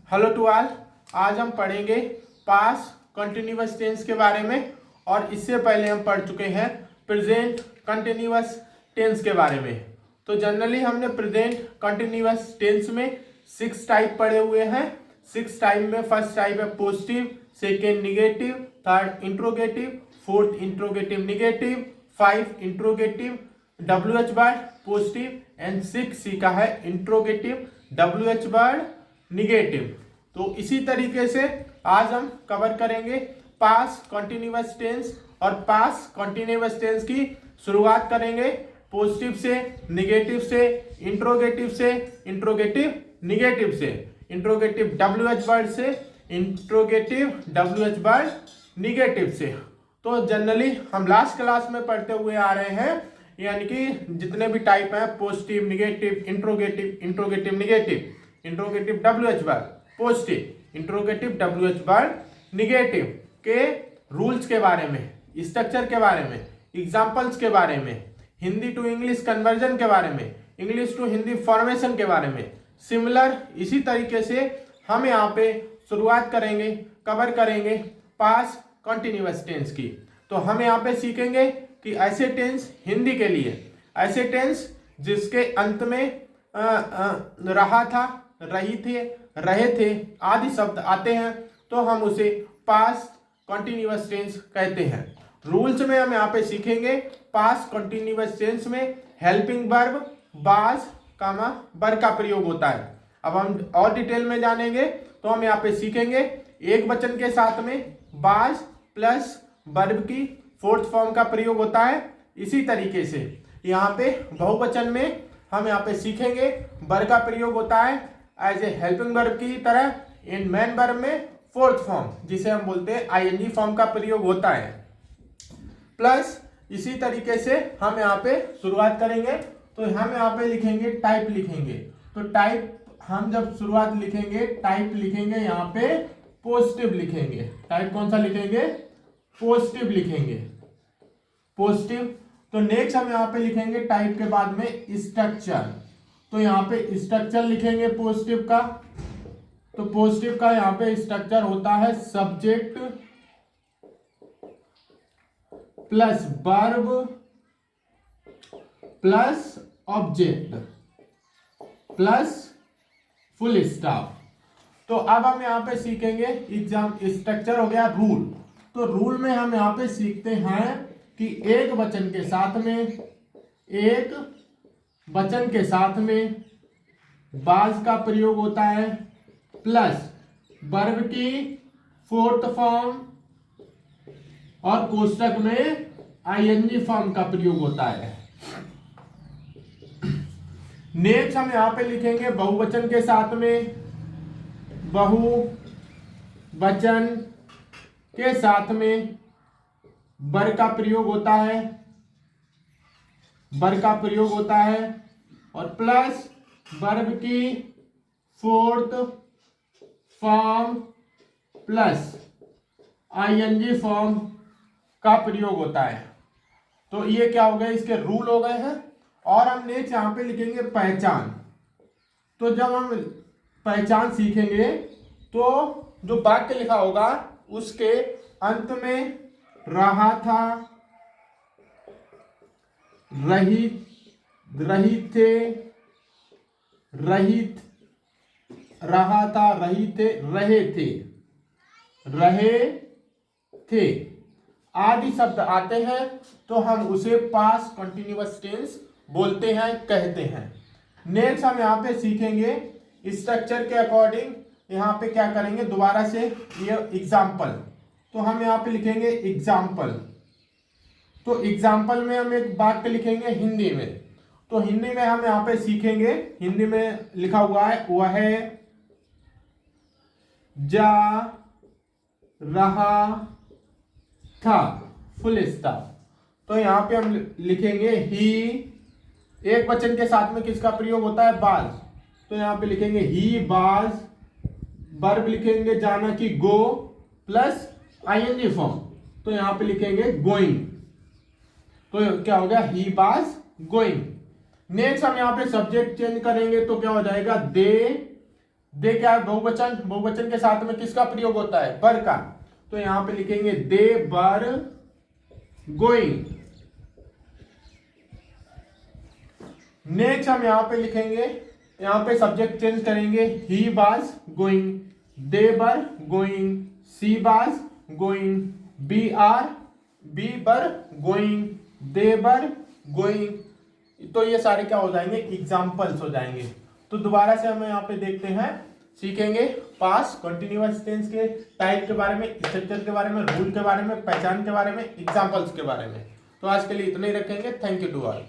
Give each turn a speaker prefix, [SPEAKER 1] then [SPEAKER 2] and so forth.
[SPEAKER 1] Hello to all. आज हम पढ़ेंगे पास्ट कंटिन्यूअस टेंस के बारे में और इससे पहले हम पढ़ चुके हैं प्रेजेंट कंटिन्यूअस टेंस के बारे में। तो जनरली हमने प्रेजेंट कंटिन्यूअस टेंस में 6 टाइप पढ़े हुए हैं। 6 टाइप में फर्स्ट टाइप है positive, second negative, third interrogative, fourth interrogative negative, 5 interrogative WH word positive and 6 सी का है इंट्रोगेटिव WH वर्ड निगेटिव। तो इसी तरीके से आज हम कवर करेंगे पास्ट कंटिन्यूअस टेंस और पास्ट कंटिन्यूअस टेंस की शुरुआत करेंगे पॉजिटिव से, निगेटिव से, इंट्रोगेटिव निगेटिव से, इंट्रोगेटिव WH वर्ड से, इंट्रोगेटिव WH वर्ड निगेटिव से। तो जनरली हम लास्ट क्लास में पढ़ते हुए आ रहे हैं, यानी कि जितने भी टाइप हैं positive, negative, interrogative negative, interrogative WH word positive, interrogative WH word negative के रूल्स के बारे में, स्ट्रक्चर के बारे में, एग्जांपल्स के बारे में, हिंदी टू इंग्लिश कन्वर्जन के बारे में, इंग्लिश टू हिंदी फॉर्मेशन के बारे में। सिमिलर इसी तरीके से हम यहाँ पे शुरुआत करेंगे, कवर करेंगे पास्ट कंटिन्यूअस टेंस की। तो हम यहाँ पे सीखेंगे कि ऐसे टेंस हिंदी के लिए, ऐसे टेंस जिसके अंत में रहा था, रही थे, रहे थे आदि शब्द आते हैं तो हम उसे पास्ट कंटिन्यूअस टेंस कहते हैं। रूल्स में हम यहाँ पे सीखेंगे पास्ट कंटिन्यूअस टेंस में हेल्पिंग वर्ब बाज कामा बर का प्रयोग होता है। अब हम और डिटेल में जानेंगे तो हम यहाँ पे सीखेंगे एक वचन के साथ में बाज प्लस वर्ब की फोर्थ फॉर्म का प्रयोग होता है। इसी तरीके से यहाँ पे बहुवचन में हम यहाँ पे सीखेंगे बर का प्रयोग होता है एज ए हेल्पिंग वर्ब की तरह। इन मेन वर्ब में फोर्थ फॉर्म जिसे हम बोलते हैं ING फॉर्म का प्रयोग होता है। प्लस इसी तरीके से हम यहाँ पे शुरुआत करेंगे तो हम यहाँ पे लिखेंगे टाइप लिखेंगे। तो टाइप हम जब शुरुआत लिखेंगे टाइप लिखेंगे यहाँ पे पॉजिटिव लिखेंगे। टाइप कौन सा लिखेंगे? पॉजिटिव लिखेंगे, पॉजिटिव। तो नेक्स्ट हम यहाँ पे लिखेंगे टाइप के बाद में स्ट्रक्चर। तो यहाँ पे स्ट्रक्चर लिखेंगे पॉजिटिव का। तो पॉजिटिव का यहाँ पे स्ट्रक्चर होता है subject plus verb plus object plus full stop. तो अब हम यहाँ पे सीखेंगे एग्जाम स्ट्रक्चर हो गया रूल। तो रूल में हम यहाँ पे सीखते हैं कि एक वचन के साथ में, एक वचन के साथ में बाज का प्रयोग होता है प्लस वर्ब की फोर्थ फॉर्म और कोष्टक में ING फॉर्म का प्रयोग होता है। नेक्स्ट हम यहाँ पे लिखेंगे बहुवचन के साथ में, बहुवचन के साथ में बर का प्रयोग होता है, बर का प्रयोग होता है और प्लस वर्ब की fourth form plus ING form का प्रयोग होता है। तो ये क्या हो गए, इसके रूल हो गए हैं। और हम नेक्स्ट यहाँ पे लिखेंगे पहचान। तो जब हम पहचान सीखेंगे तो जो वाक्य लिखा होगा उसके अंत में रहा था, रही थे, रहा था, रही थे, रहे थे आदि शब्द आते हैं तो हम उसे पास्ट कंटिन्यूअस टेंस बोलते हैं, कहते हैं। नेक्स्ट हम यहाँ पे सीखेंगे स्ट्रक्चर के अकॉर्डिंग यहाँ पे क्या करेंगे, दोबारा से ये एग्जाम्पल। तो हम यहाँ पे लिखेंगे एग्जाम्पल। तो एग्जाम्पल में हम एक वाक्य लिखेंगे हिंदी में। तो हिंदी में हम यहाँ पे सीखेंगे, हिंदी में लिखा हुआ है वह जा रहा था फुल स्टॉप। तो यहाँ पे हम लिखेंगे ही, एक वचन के साथ में किसका प्रयोग होता है, बाज। तो यहाँ पे लिखेंगे ही बाज, वर्ब लिखेंगे जाना की गो प्लस ING फॉर्म। तो यहाँ पे लिखेंगे गोइंग। तो क्या हो गया, ही बाज गोइंग। नेक्स्ट हम यहाँ पे सब्जेक्ट चेंज करेंगे तो क्या हो जाएगा, दे दे क्या है? बहुवचन। बहुवचन के साथ में किसका प्रयोग होता है? बर का। तो यहां पे लिखेंगे दे वर गोइंग। नेक्स्ट हम यहां पे लिखेंगे, यहां पे सब्जेक्ट चेंज करेंगे, he was going, they were going, she was going, we were going, they were going. तो ये सारे क्या हो जाएंगे? एग्जाम्पल्स हो जाएंगे। तो दोबारा से हम यहाँ पे देखते हैं, सीखेंगे पास्ट कंटिन्यूअस टेंस के टाइप के बारे में, स्ट्रक्चर के बारे में, रूल के बारे में, पहचान के बारे में, एग्जाम्पल्स के बारे में। तो आज के लिए इतना ही रखेंगे। Thank you to all.